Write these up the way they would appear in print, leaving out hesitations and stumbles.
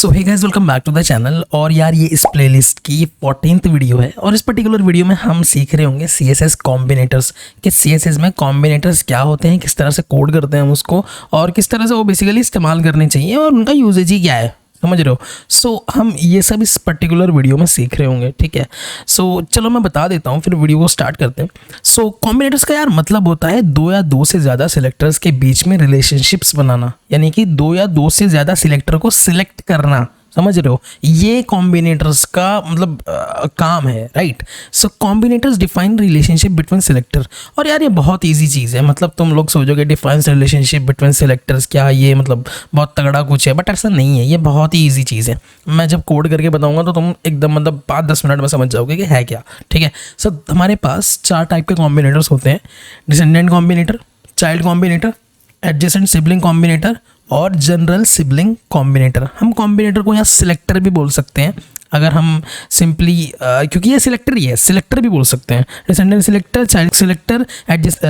So hey guys, welcome back to the channel. और यार ये इस प्लेलिस्ट की 14th वीडियो है और इस पर्टिकुलर वीडियो में हम सीख रहे होंगे CSS कॉम्बिनेटर्स कि CSS में कॉम्बिनेटर्स क्या होते हैं, किस तरह से कोड करते हैं हम उसको और किस तरह से वो बेसिकली इस्तेमाल करने चाहिए और उनका यूजेज ही क्या है, समझ रहे हो। सो हम ये सब इस पर्टिकुलर वीडियो में सीख रहे होंगे, ठीक है। सो चलो मैं बता देता हूँ, फिर वीडियो को स्टार्ट करते हैं। सो कॉम्बिनेटर्स का यार मतलब होता है दो या दो से ज़्यादा सिलेक्टर्स के बीच में रिलेशनशिप्स बनाना, यानी कि दो या दो से ज़्यादा सिलेक्टर को सिलेक्ट करना, समझ रहे हो। ये कॉम्बिनेटर्स का मतलब काम है, राइट। सो कॉम्बिनेटर्स डिफाइन रिलेशनशिप बिटवीन सिलेक्टर। और यार ये बहुत इजी चीज़ है, मतलब तुम लोग सोचोगे डिफाइन रिलेशनशिप बिटवीन सिलेक्टर्स क्या, ये मतलब बहुत तगड़ा कुछ है, बट ऐसा नहीं है। ये बहुत ही ईजी चीज़ है। मैं जब कोड करके बताऊंगा तो तुम एकदम मतलब 5-10 मिनट में समझ जाओगे कि है क्या, ठीक है। सो हमारे पास 4 टाइप के कॉम्बिनेटर्स होते हैं: descendant combinator, child combinator, adjacent sibling combinator और जनरल सिबलिंग कॉम्बिनेटर। हम कॉम्बिनेटर को यहाँ सिलेक्टर भी बोल सकते हैं अगर हम सिंपली क्योंकि ये सिलेक्टर ही है, सिलेक्टर भी बोल सकते हैं। Descendant selector, child selector,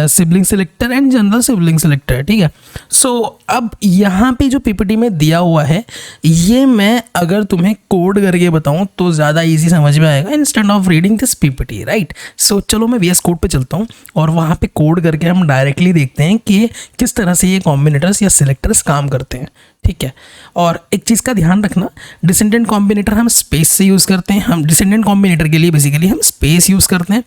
sibling selector and general sibling selector, ठीक है। सो अब यहाँ पे जो पीपीटी में दिया हुआ है ये मैं अगर तुम्हें कोड करके बताऊँ तो ज़्यादा इजी समझ में आएगा instead of reading this PPT, right. So चलो मैं VS कोड पे चलता हूँ और वहाँ पे कोड करके हम डायरेक्टली देखते हैं कि किस तरह से ये कॉम्बिनेटर्स या सिलेक्टर्स काम करते हैं, ठीक है। और एक चीज़ का ध्यान रखना, डिसेंडेंट कॉम्बिनेटर हम स्पेस से यूज़ करते हैं। हम डिसेंडेंट कॉम्बिनेटर के लिए बेसिकली हम स्पेस यूज़ करते हैं।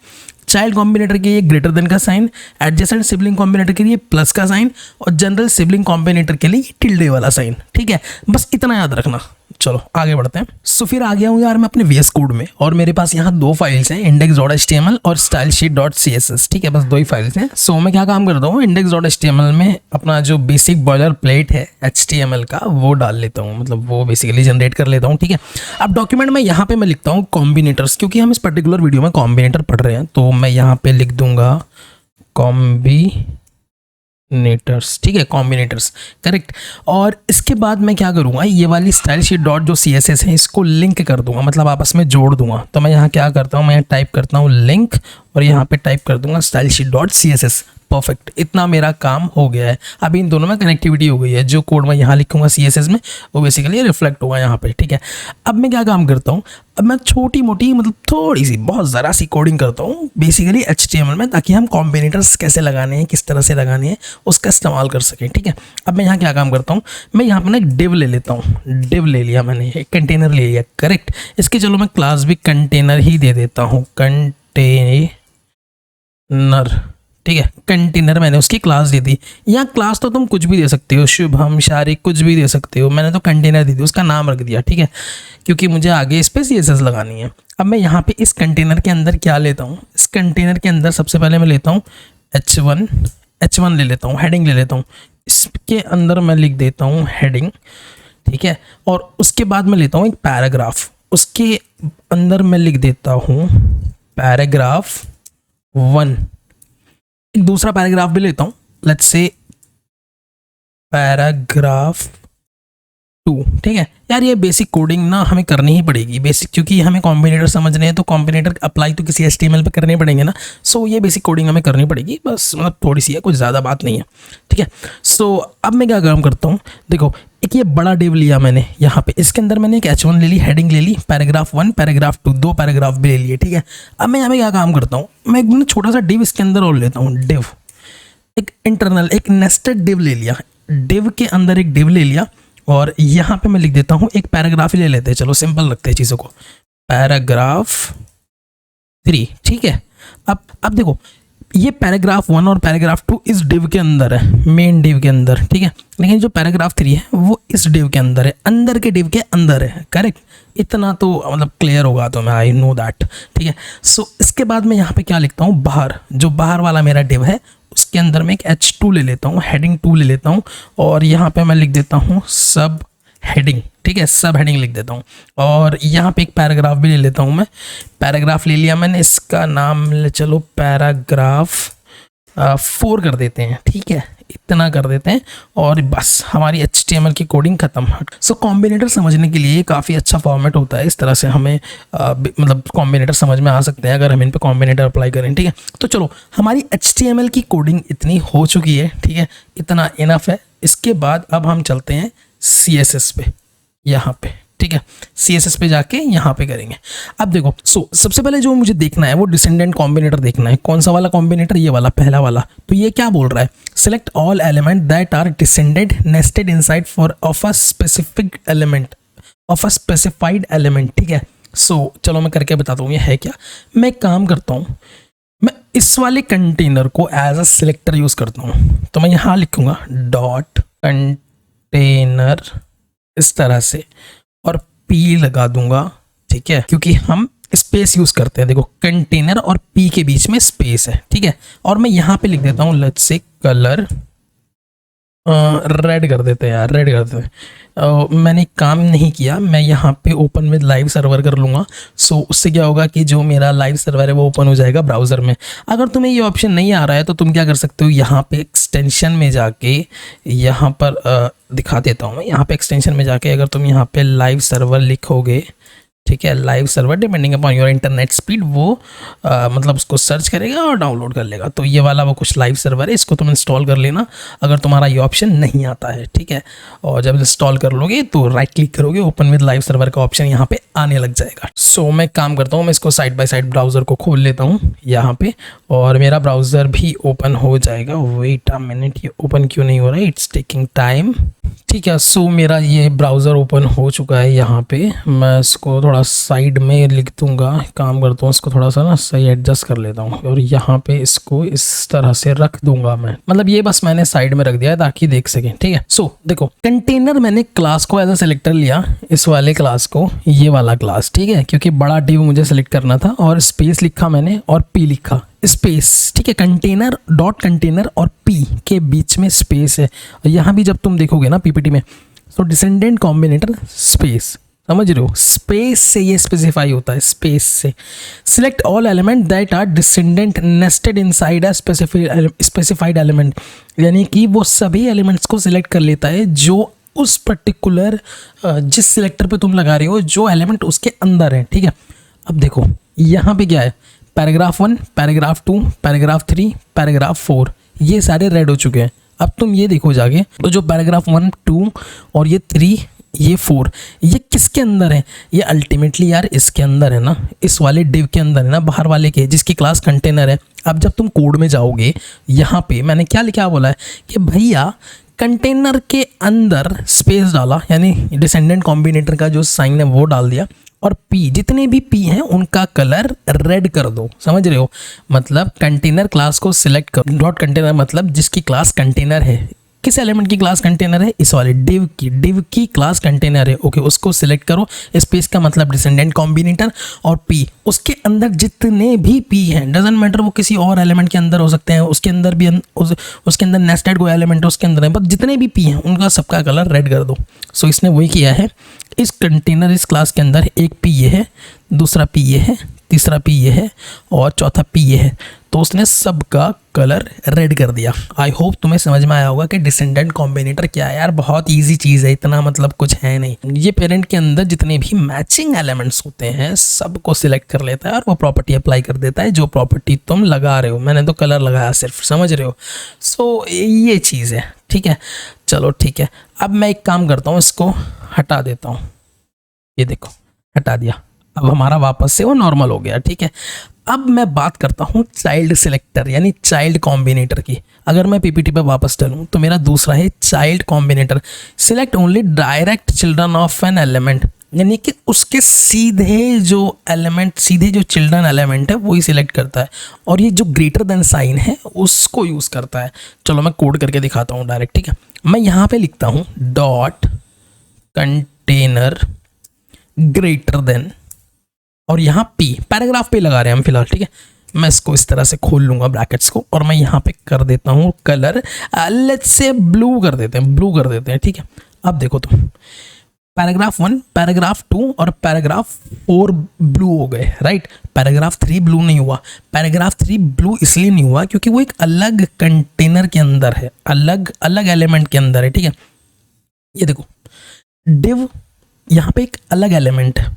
चाइल्ड कॉम्बिनेटर के लिए ग्रेटर देन का साइन, एडजेसेंट सिबलिंग कॉम्बिनेटर के लिए प्लस का साइन और जनरल सिबलिंग कॉम्बिनेटर के लिए टिल्डे वाला साइन, ठीक है। बस इतना याद रखना। चलो आगे बढ़ते हैं। सो फिर आ गया हूँ यार मैं अपने VS कोड में और मेरे पास यहाँ 2 फाइल्स हैं, index.html और stylesheet.css, ठीक है। बस 2 ही फाइल्स हैं। सो मैं क्या काम करता हूँ, index.html में अपना जो बेसिक बॉयलर प्लेट है HTML का वो डाल लेता हूँ, मतलब वो बेसिकली जनरेट कर लेता हूँ, ठीक है। अब डॉक्यूमेंट में यहाँ पे मैं लिखता हूँ कॉम्बिनेटर्स, क्योंकि हम इस पर्टिकुलर वीडियो में कॉम्बिनेटर पढ़ रहे हैं तो मैं यहाँ पे लिख दूंगा कॉम्बिनेटर्स, ठीक है, कॉम्बिनेटर्स, करेक्ट। और इसके बाद मैं क्या करूँगा, ये वाली स्टाइल शीट डॉट जो CSS है इसको लिंक कर दूंगा, मतलब आपस में जोड़ दूंगा। तो मैं यहाँ क्या करता हूँ, मैं टाइप करता हूँ लिंक और यहाँ पे टाइप कर दूंगा style sheet dot CSS। Perfect, इतना मेरा काम हो गया है। अभी इन दोनों में कनेक्टिविटी हो गई है। जो कोड मैं यहाँ लिखूंगा CSS में वो बेसिकली रिफ्लेक्ट होगा यहाँ पे, ठीक है। अब मैं क्या काम करता हूँ, अब मैं छोटी मोटी मतलब थोड़ी सी बहुत ज़रा सी कोडिंग करता हूँ बेसिकली HTML में, ताकि हम कॉम्बिनेटर्स कैसे लगाने हैं, किस तरह से लगाने हैं उसका इस्तेमाल कर सकें, ठीक है। अब मैं यहाँ क्या काम करता हूँ, मैं यहाँ पर ना एक डिव ले लेता हूँ। डिव ले लिया मैंने, एक कंटेनर ले लिया, करेक्ट। इसके चलो मैं क्लास भी कंटेनर ही दे देता हूँ, कंटेनर, ठीक है। कंटेनर मैंने उसकी क्लास दे दी। यहाँ क्लास तो तुम कुछ भी दे सकते हो, शुभम, शारिक, कुछ भी दे सकते हो। मैंने तो कंटेनर दे दी, उसका नाम रख दिया, ठीक है, क्योंकि मुझे आगे इस पर CSS लगानी है। अब मैं यहाँ पे इस कंटेनर के अंदर क्या लेता हूँ, इस कंटेनर के अंदर सबसे पहले मैं लेता हूँ H1 ले लेता हूँ, हेडिंग ले लेता हूँ। इसके अंदर मैं लिख देता हूँ हेडिंग, ठीक है। और उसके बाद मैं लेता हूँ एक पैराग्राफ, उसके अंदर मैं लिख देता हूँ पैराग्राफ 1। एक दूसरा पैराग्राफ भी लेता हूँ, लेट्स से पैराग्राफ 2, ठीक है। यार ये बेसिक कोडिंग ना हमें करनी ही पड़ेगी, बेसिक, क्योंकि हमें कॉम्बिनेटर समझने हैं तो कॉम्बिनेटर अप्लाई तो किसी HTML पे करने पड़ेंगे ना। सो ये बेसिक कोडिंग हमें करनी पड़ेगी, बस मतलब थोड़ी सी है, कुछ ज़्यादा बात नहीं है, ठीक है। सो अब मैं क्या काम करता हूँ, देखो एक ये बड़ा डिव लिया मैंने यहाँ पे, इसके अंदर मैंने एक H1 ले ली, हेडिंग ले ली, पैराग्राफ 1, पैराग्राफ 2, 2 पैराग्राफ भी ले लिए, ठीक है। अब मैं यहाँ पे क्या काम करता हूँ, मैं एक छोटा सा डिव इसके अंदर और लेता हूँ, डिव, एक इंटरनल, एक नेस्टेड डिव ले लिया, डिव के अंदर एक डिव ले लिया और यहाँ पे मैं लिख देता हूँ एक पैराग्राफ ही ले लेते हैं, चलो सिंपल रखते हैं चीज़ों को, पैराग्राफ 3, ठीक है। अब देखो ये पैराग्राफ 1 और पैराग्राफ 2 इस डिव के अंदर है, मेन डिव के अंदर, ठीक है। लेकिन जो पैराग्राफ 3 है वो इस डिव के अंदर है, अंदर के डिव के अंदर है, करेक्ट। इतना तो मतलब क्लियर होगा तो मैं आई नो दैट, ठीक है। सो इसके बाद मैं यहाँ पे क्या लिखता हूँ, बाहर, जो बाहर वाला मेरा डिव है उसके अंदर मैं एक H2 ले लेता हूँ, हेडिंग 2 ले लेता हूँ और यहाँ पे मैं लिख देता हूँ सब हेडिंग, ठीक है, सब हेडिंग लिख देता हूँ। और यहाँ पे एक पैराग्राफ भी ले लेता हूँ मैं, पैराग्राफ ले लिया मैंने, इसका नाम चलो पैराग्राफ 4 कर देते हैं, ठीक है, इतना कर देते हैं और बस हमारी HTML की कोडिंग खत्म। सो कॉम्बिनेटर समझने के लिए काफ़ी अच्छा फॉर्मेट होता है, इस तरह से हमें मतलब कॉम्बिनेटर समझ में आ सकते हैं अगर हम इन पे कॉम्बिनेटर अप्लाई करें, ठीक है। तो चलो हमारी HTML की कोडिंग इतनी हो चुकी है, ठीक है, इतना इनफ है। इसके बाद अब हम चलते हैं CSS पे, यहाँ पे, ठीक है, CSS पे जाके यहाँ पे करेंगे। अब देखो सबसे पहले जो मुझे देखना है वो डिसेंडेंट कॉम्बिनेटर देखना है। कौन सा वाला कॉम्बिनेटर? ये वाला, पहला वाला। तो ये क्या बोल रहा है? Select all element that are descended nested inside for of a specific element of a specified element. ठीक है, चलो मैं करके बताता हूँ ये है क्या। मैं एक काम करता हूँ, मैं इस वाले कंटेनर को एज अ सिलेक्टर यूज करता हूँ। तो मैं यहाँ लिखूंगा डॉट कंटेनर इस तरह से और P लगा दूंगा। ठीक है, क्योंकि हम स्पेस यूज करते हैं। देखो कंटेनर और P के बीच में स्पेस है। ठीक है, और मैं यहाँ पे लिख देता हूँ लेट्स से कलर रेड कर देते हैं यार, रेड कर देते हैं। मैंने काम नहीं किया, मैं यहाँ पे ओपन विद लाइव सर्वर कर लूँगा। उससे क्या होगा कि जो मेरा लाइव सर्वर है वो ओपन हो जाएगा ब्राउज़र में। अगर तुम्हें ये ऑप्शन नहीं आ रहा है तो तुम क्या कर सकते हो, यहाँ पे एक्सटेंशन में जाके यहाँ पर दिखा देता हूँ मैं। यहाँ पे एक्सटेंशन में जाके अगर तुम यहाँ पे लाइव सर्वर लिखोगे, ठीक है, live server depending upon your internet speed, वो मतलब उसको सर्च करेगा और डाउनलोड कर लेगा। तो ये वाला वो कुछ लाइव सर्वर है, इसको तुम इंस्टॉल कर लेना अगर तुम्हारा ये ऑप्शन नहीं आता है। ठीक है, और जब इंस्टॉल कर लोगे तो राइट क्लिक करोगे, ओपन विद लाइव सर्वर का ऑप्शन यहाँ पे आने लग जाएगा। मैं काम करता हूँ, मैं इसको साइड बाय साइड ब्राउज़र को खोल लेता हूँ यहाँ पे, और मेरा ब्राउज़र भी ओपन हो जाएगा। वेट अ मिनट, ये ओपन क्यों नहीं हो रहा है? It's taking time. ठीक है, मेरा ये ब्राउज़र ओपन हो चुका है। यहाँ पे मैं इसको थोड़ा साइड में लिख दूंगा, काम करता हूँ, इसको थोड़ा सा ना सही एडजस्ट कर लेता हूँ और यहाँ पे इसको इस तरह से रख दूंगा मैं। मतलब ये बस मैंने साइड में रख दिया है ताकि देख सकें। ठीक है, देखो कंटेनर मैंने क्लास को एज अ सिलेक्टर लिया, इस वाले क्लास को, ये वाला क्लास। ठीक है, क्योंकि बड़ा डिव मुझे सिलेक्ट करना था, और स्पेस लिखा मैंने और P लिखा, स्पेस। ठीक है, कंटेनर डॉट कंटेनर और P के बीच में स्पेस है। और यहाँ भी जब तुम देखोगे ना PPT में, डिसेंडेंट कॉम्बिनेटर स्पेस, समझ रहे हो, स्पेस से ये स्पेसिफाई होता है, स्पेस से। Select all element that are descendant nested inside a specified element, यानी कि वो सभी एलिमेंट्स को सिलेक्ट कर लेता है जो उस पर्टिकुलर जिस सिलेक्टर पे तुम लगा रहे हो, जो एलिमेंट उसके अंदर है। ठीक है, अब देखो यहाँ पे क्या है, पैराग्राफ 1, पैराग्राफ 2, पैराग्राफ 3, पैराग्राफ 4, ये सारे रेड हो चुके हैं। अब तुम ये देखो जाके, तो जो पैराग्राफ 1, 2 और ये 3, ये 4, ये किसके अंदर है? ये अल्टीमेटली यार इसके अंदर है ना, इस वाले डिव के अंदर है ना, बाहर वाले के, जिसकी क्लास कंटेनर है। अब जब तुम कोड में जाओगे, यहाँ पे मैंने क्या बोला है कि भैया कंटेनर के अंदर स्पेस डाला, यानी डिसेंडेंट कॉम्बिनेटर का जो साइन है वो डाल दिया, और P, जितने भी P हैं उनका कलर रेड कर दो। समझ रहे हो, मतलब कंटेनर क्लास को सिलेक्ट करो। डॉट कंटेनर मतलब जिसकी क्लास कंटेनर है, किस एलिमेंट की क्लास कंटेनर है? इस वाले डिव की क्लास कंटेनर है। ओके, उसको सिलेक्ट करो। स्पेस का मतलब डिसेंडेंट कॉम्बिनेटर, और P, उसके अंदर जितने भी P हैं, डजंट मैटर वो किसी और एलिमेंट के अंदर हो सकते हैं, उसके अंदर भी उसके अंदर नेस्टेड कोई एलिमेंट है उसके अंदर है, बट जितने भी P हैं उनका सबका कलर रेड कर दो। इसने वही किया है। इस कंटेनर, इस क्लास के अंदर एक P ये है, दूसरा P ये है, तीसरा P ये है और चौथा P ये है। तो उसने सबका कलर रेड कर दिया। आई होप तुम्हें समझ में आया होगा कि डिसेंडेंट कॉम्बिनेटर क्या है यार। बहुत इजी चीज़ है, इतना मतलब कुछ है नहीं। ये पेरेंट के अंदर जितने भी मैचिंग एलिमेंट्स होते हैं सबको सिलेक्ट कर लेता है और वो प्रॉपर्टी अप्लाई कर देता है जो प्रॉपर्टी तुम लगा रहे हो। मैंने तो कलर लगाया सिर्फ, समझ रहे हो। ये चीज़ है। ठीक है, चलो ठीक है। अब मैं एक काम करता हूँ, इसको हटा देता हूँ। ये देखो, हटा दिया। अब हमारा वापस से वो नॉर्मल हो गया। ठीक है, अब मैं बात करता हूँ चाइल्ड सिलेक्टर यानी चाइल्ड कॉम्बिनेटर की। अगर मैं PPT पे वापस चलूँ तो मेरा दूसरा है child combinator. Select only direct children of an element, यानी कि उसके सीधे जो चिल्ड्रन एलिमेंट है वही सिलेक्ट करता है, और ये जो ग्रेटर देन साइन है उसको यूज़ करता है। चलो मैं कोड करके दिखाता हूँ डायरेक्ट। ठीक है, मैं यहाँ पे लिखता हूँ डॉट कंटेनर ग्रेटर देन, और यहाँ P, पैराग्राफ पे लगा रहे हैं हम फिलहाल। ठीक है, मैं इसको इस तरह से खोल लूँगा ब्रैकेट्स को, और मैं यहाँ पे कर देता हूँ कलर, लेट्स से ब्लू कर देते हैं। ठीक है, अब देखो तुम, पैराग्राफ 1, पैराग्राफ 2 और पैराग्राफ 4 ब्लू हो गए, राइट। पैराग्राफ 3 ब्लू नहीं हुआ। पैराग्राफ 3 ब्लू इसलिए नहीं हुआ क्योंकि वो एक अलग कंटेनर के अंदर है, अलग एलिमेंट के अंदर है। ठीक है, ये देखो डिव यहाँ पे एक अलग एलिमेंट है,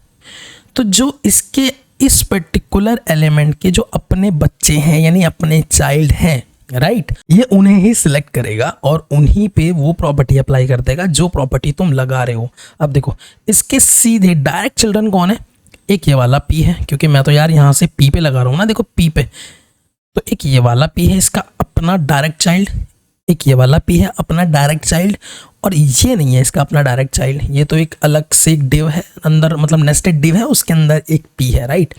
तो जो इसके इस पर्टिकुलर एलिमेंट के जो अपने बच्चे हैं यानी अपने चाइल्ड हैं राइट ये उन्हें ही सिलेक्ट करेगा और उन्हीं पे वो प्रॉपर्टी अप्लाई कर देगा जो प्रॉपर्टी तुम लगा रहे हो। अब देखो इसके सीधे डायरेक्ट चिल्ड्रन कौन है, एक ये वाला पी है, क्योंकि मैं तो यार यहाँ से पी पे लगा रहा हूँ ना, देखो पी पे, तो एक ये वाला पी है इसका अपना डायरेक्ट चाइल्ड, एक ये वाला पी है अपना डायरेक्ट चाइल्ड, और ये नहीं है इसका अपना डायरेक्ट चाइल्ड, ये तो एक अलग से एक डिव है अंदर, मतलब नेस्टेड डिव है, उसके अंदर एक पी है, राइट,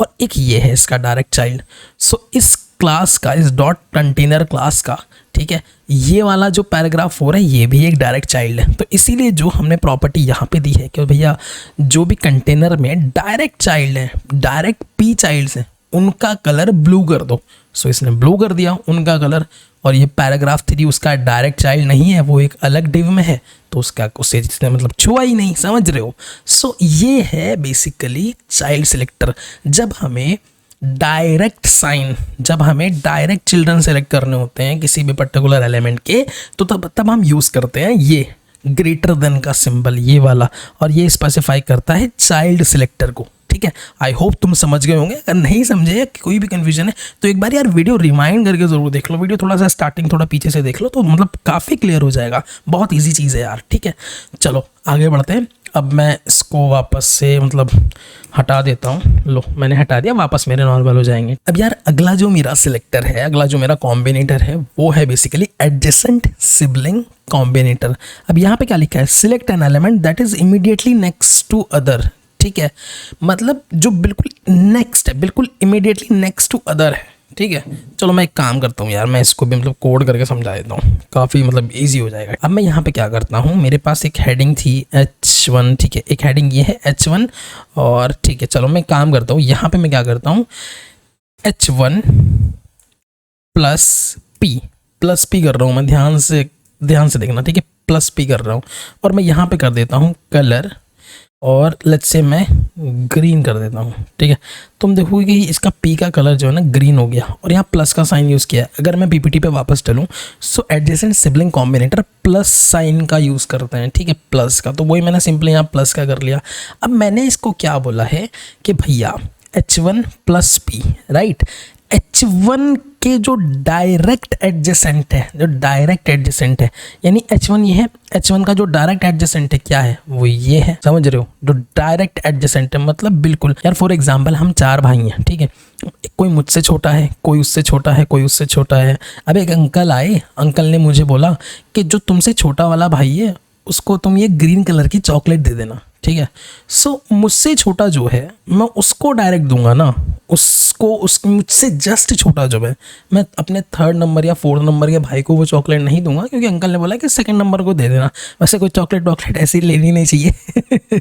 और एक ये है इसका डायरेक्ट चाइल्ड। सो इस क्लास का, इस डॉट कंटेनर क्लास का, ठीक है, ये वाला जो पैराग्राफ 4 है ये भी एक डायरेक्ट चाइल्ड है। तो इसीलिए जो हमने प्रॉपर्टी यहाँ पे दी है कि भैया जो भी कंटेनर में डायरेक्ट चाइल्ड है, डायरेक्ट पी चाइल्ड्स हैं, उनका कलर ब्लू कर दो। सो इसने ब्लू कर दिया उनका कलर, और ये पैराग्राफ 3 उसका डायरेक्ट चाइल्ड नहीं है, वो एक अलग डिव में है, तो उसका उससे जिसने मतलब छुआ ही नहीं, समझ रहे हो। सो ये है बेसिकली चाइल्ड सिलेक्टर। जब हमें डायरेक्ट साइन, जब हमें डायरेक्ट चिल्ड्रन सेलेक्ट करने होते हैं किसी भी पर्टिकुलर एलिमेंट के, तो तब हम यूज़ करते हैं ये ग्रेटर देन का सिंबल, ये वाला, और ये स्पेसिफाई करता है चाइल्ड सिलेक्टर को। ठीक है, आई होप तुम समझ गए होंगे। अगर नहीं समझे या कोई भी कन्फ्यूजन है तो एक बार यार वीडियो रिमाइंड करके ज़रूर देख लो, वीडियो थोड़ा सा स्टार्टिंग थोड़ा पीछे से देख लो, तो मतलब काफ़ी क्लियर हो जाएगा। बहुत ईजी चीज़ है यार। ठीक है, चलो आगे बढ़ते हैं। अब मैं इसको वापस से मतलब हटा देता हूँ। लो मैंने हटा दिया, वापस मेरे नॉर्मल हो जाएंगे। अब यार अगला जो मेरा सिलेक्टर है, अगला जो मेरा कॉम्बिनेटर है, वो है बेसिकली एडजेसेंट सिबलिंग कॉम्बिनेटर। अब यहाँ पे क्या लिखा है, select an element that is immediately next to other. ठीक है, मतलब जो बिल्कुल नेक्स्ट है, बिल्कुल इमीडिएटली नेक्स्ट टू अदर है। ठीक है, चलो मैं एक काम करता हूँ यार, मैं इसको भी मतलब कोड करके समझा देता हूँ, काफ़ी मतलब इजी हो जाएगा। अब मैं यहाँ पे क्या करता हूँ, मेरे पास एक हेडिंग थी H1, ठीक है, एक हेडिंग ये है H1, और ठीक है चलो मैं काम करता हूँ, यहाँ पे मैं क्या करता हूँ, H1 प्लस पी कर रहा हूँ मैं, ध्यान से देखना, ठीक है, प्लस पी कर रहा हूँ, और मैं यहाँ पे कर देता हूँ कलर, और लेट्स से मैं ग्रीन कर देता हूँ। ठीक है, तुम देखोगे कि इसका पी का कलर जो है ना ग्रीन हो गया, और यहाँ प्लस का साइन यूज़ किया है। अगर मैं पीपीटी पे वापस चलूँ, so adjacent sibling combinator plus sign का यूज़ करते हैं। ठीक है, प्लस का, तो वही मैंने सिंपली यहाँ प्लस का कर लिया। अब मैंने इसको क्या बोला है कि भैया H1 plus P, right, H1 के जो डायरेक्ट एडजेसेंट है, यानी H1 ये है, H1 का जो डायरेक्ट एडजेसेंट है क्या है, वो ये है, समझ रहे हो, जो डायरेक्ट एडजेसेंट है, मतलब बिल्कुल यार। फॉर एग्जांपल हम 4 भाई हैं, ठीक है, कोई मुझसे छोटा है, कोई उससे छोटा है, कोई उससे छोटा है। अब एक अंकल आए, अंकल ने मुझे बोला कि जो तुमसे छोटा वाला भाई है उसको तुम ये ग्रीन कलर की चॉकलेट दे देना। ठीक है, सो मुझसे छोटा जो है मैं उसको डायरेक्ट दूंगा ना, मुझसे जस्ट छोटा जो है, मैं अपने 3rd नंबर या 4th नंबर के भाई को वो चॉकलेट नहीं दूंगा, क्योंकि अंकल ने बोला कि 2nd नंबर को दे देना। वैसे कोई चॉकलेट ऐसी लेनी नहीं चाहिए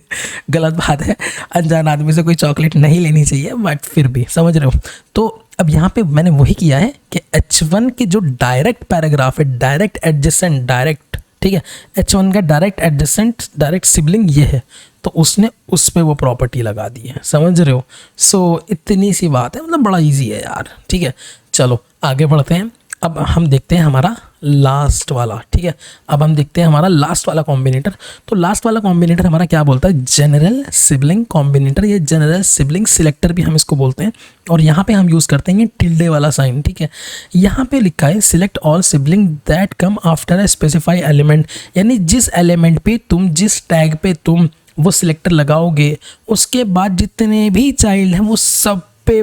गलत बात है, अनजान आदमी से कोई चॉकलेट नहीं लेनी चाहिए, बट फिर भी समझ रहे हो। तो अब यहाँ पे मैंने वही किया है कि H1 के जो डायरेक्ट पैराग्राफ है, डायरेक्ट एडजेसेंट, डायरेक्ट, ठीक है, H1 का डायरेक्ट एडजेसेंट, डायरेक्ट सिबलिंग ये है, तो उसने उस पे वो प्रॉपर्टी लगा दी है, समझ रहे हो। सो इतनी सी बात है, मतलब बड़ा इजी है यार। ठीक है, चलो आगे बढ़ते हैं। अब हम देखते हैं हमारा लास्ट वाला, ठीक है, अब हम देखते हैं हमारा लास्ट वाला कॉम्बिनेटर। तो लास्ट वाला कॉम्बिनेटर हमारा क्या बोलता है, जनरल सिबलिंग कॉम्बिनेटर, या जनरल सिबलिंग सिलेक्टर भी हम इसको बोलते हैं। और यहाँ पे हम यूज़ करते हैं ये टिल्डे वाला साइन। ठीक है, यहाँ पे लिखा है select all sibling that come after a specify element, यानी जिस एलिमेंट पे तुम, जिस टैग पे तुम वो सिलेक्टर लगाओगे, उसके बाद जितने भी चाइल्ड हैं वो सब पे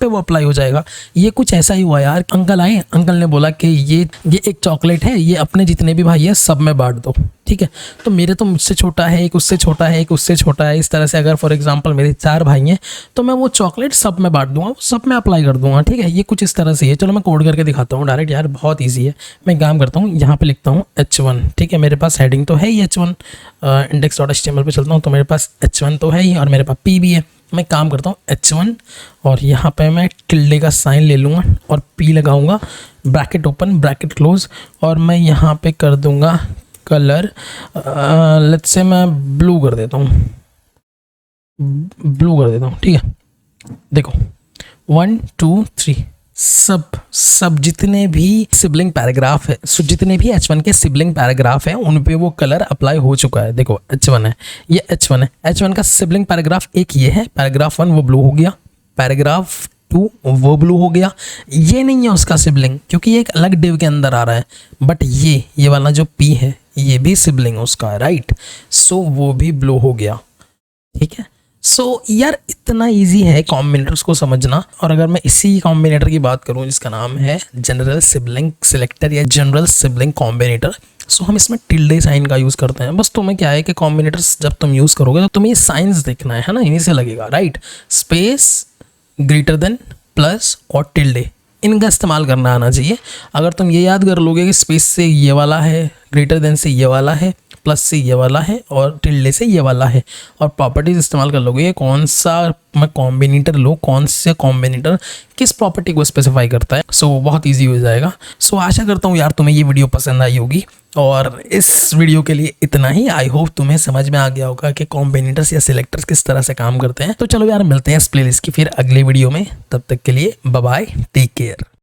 वो अप्लाई हो जाएगा। ये कुछ ऐसा ही हुआ यार, अंकल आए, अंकल ने बोला कि ये एक चॉकलेट है, ये अपने जितने भी भाई है सब में बांट दो। ठीक है, तो मेरे तो मुझसे छोटा है, एक उससे छोटा है, एक उससे छोटा है, इस तरह से अगर फॉर एग्जांपल मेरे 4 भाई हैं तो मैं वो चॉकलेट सब में बांट दूंगा, सब में अप्लाई कर दूंगा। ठीक है, ये कुछ इस तरह से है। चलो मैं कोड करके दिखाता हूँ डायरेक्ट, यार बहुत ईजी है। मैं काम करता हूँ, यहाँ पे लिखता हूँ H1, ठीक है, मेरे पास हेडिंग तो है ही H1, index.html पे चलता हूँ तो मेरे पास H1 तो है ही, और मेरे पास P भी है। मैं काम करता हूँ H1, और यहाँ पे मैं टिल्डे का साइन ले लूँगा और P लगाऊंगा, ब्रैकेट ओपन ब्रैकेट क्लोज, और मैं यहाँ पे कर दूँगा कलर, लेट्स से मैं ब्लू कर देता हूँ, ठीक है। देखो 1 2 3 सब जितने भी सिबलिंग पैराग्राफ है, जितने भी H1 के सिबलिंग पैराग्राफ है उन पे वो कलर अप्लाई हो चुका है। देखो H1 है, ये H1 है, H1 का सिबलिंग पैराग्राफ एक ये है, पैराग्राफ 1 वो ब्लू हो गया, पैराग्राफ 2 क्यों, वो ब्लू हो गया। ये नहीं है उसका सिबलिंग क्योंकि ये एक अलग डिव के अंदर आ रहा है, बट ये वाला जो पी है ये भी सिबलिंग उसका है, राइट। सो वो भी ब्लू हो गया, ठीक है। सो यार इतना इजी है कॉम्बिनेटर्स को समझना। और अगर मैं इसी कॉम्बिनेटर की बात करूं जिसका नाम है जनरल सिबलिंग सिलेक्टर या जनरल सिबलिंग कॉम्बिनेटर, सो हम इसमें टिल्डे साइन का यूज़ करते हैं। बस तुम्हें क्या है कि कॉम्बिनेटर्स जब तुम यूज़ करोगे तो तुम्हें ये साइंस देखना है ना, इन्हीं से लगेगा, right. Space, greater than, plus और टिल्डे, इनका इस्तेमाल करना आना चाहिए। अगर तुम ये याद कर लोगे कि स्पेस से ये वाला है, ग्रेटर देन से ये वाला है, प्लस से ये वाला है और टिल्डे से ये वाला है, और प्रॉपर्टीज इस्तेमाल कर लोगे कौन सा मैं कॉम्बिनेटर लूँ, कौन से कॉम्बिनेटर किस प्रॉपर्टी को स्पेसिफाई करता है, सो बहुत इजी हो जाएगा। सो आशा करता हूँ यार तुम्हें ये वीडियो पसंद आई होगी, और इस वीडियो के लिए इतना ही। आई होप तुम्हें समझ में आ गया होगा कि कॉम्बिनेटर्स या सिलेक्टर्स किस तरह से काम करते हैं। तो चलो यार मिलते हैं इस प्लेलिस्ट की फिर अगले वीडियो में, तब तक के लिए बाय बाय, टेक केयर।